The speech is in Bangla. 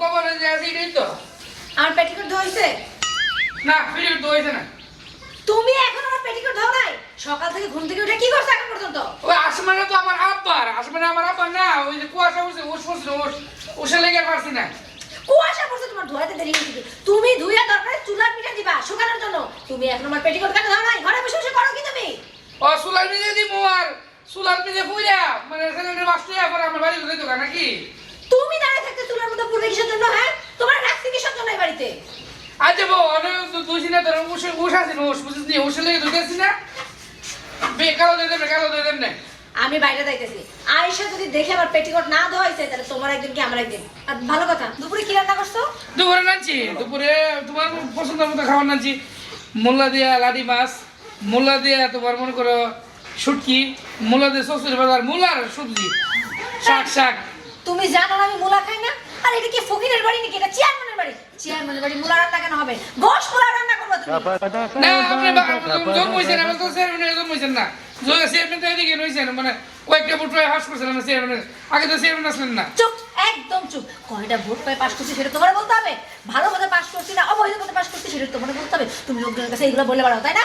কবরে যে আছে এটাই তো। আমার পেটিকোট ধোইছে? না পেটিকোট তো হয়েছে না। তুমি এখন আমার পেটিকোট ধোও নাই? সকাল থেকে ঘুম থেকে উঠে কি করছ এখন পর্যন্ত? ওই আসমানে তো আমার আব্বার, আসমানে আমার আব্বার না, ওই যে কুয়াশা উঠছে ওষ পড়ছিল ওষে লেগে পারছি না। কুয়াশা পড়ছে তোমার ধোয়াতে দেরি হয়েছে। তুমি ধুইয়া দরকারে চুলার পিঠা দিবা শুকানোর জন্য। তুমি এখন আমার পেটিকোট কেন ধোও নাই? ঘরে বসে বসে করো কি তুমি? ও সুলার মিলে দিমু আর সুলার মিলে ফুইরা মানে সেখানে বাসতে পরে আমার বাড়ি যেতে তো নাকি? তুমি দাঁড়িয়ে থাকতে চুলার মধ্যে পুরো কিসের জন্য? হ্যাঁ, তোমার রাখছি কিসের জন্য এই বাড়িতে? আজ যাবো অনেক দুই দিনে ধরে উষ আছে না, উষ বুঝিস নি, উষে লেগে ধুতেছি না। কালো দিয়ে দেবে, কালো দিয়ে দেবে। আমি বাইরে যাইতেছি। আয়েশা যদি দেখে আমার পেটিকোট না ধোয়াইছে তাহলে তোমার একদিন কি আমার একদিন। আর ভালো কথা, দুপুরে কি রান্না করছো? দুপুরে নাচি, দুপুরে তোমার পছন্দের মতো খাবার নাচি। মোল্লা দিয়া লাডি মাছ, মোল্লা দিয়া তোমার মনে করো শুটকি, মোল্লা দিয়ে শ্বশুর বাজার, মূলার সবজি, শাক শাক। তুমি জানো না আমি মুলা খাই না? আর এটা কি ফকিরের বাড়ি নাকি? এটা চেয়ারম্যানের বাড়ি। চেয়ারম্যানের বাড়ি মুলা রান্না কেন হবে? গোশ মুলা রান্না করবে তুমি। না আপনি জন্ম হয়েছেন, আমি তো চেয়ারম্যানের জন্ম হয়েছেন না। চেয়ারম্যান তো এদিকে রয়েছেন, মানে কয়েকটা ভোট পায় হাস করছেন না চেয়ারম্যানের। আগে তো চেয়ারম্যান আসলেন না। চুপ, একদম চুপ। কয়টা ভোট পায় পাস করছি সেটা তোমার বলতে হবে। ভালো মতো পাস করছি না অবৈধ মতো পাস করছি সেটা তোমার বলতে হবে। তুমি লোকজনের কাছে এগুলো বলে বেড়াও, তাই না?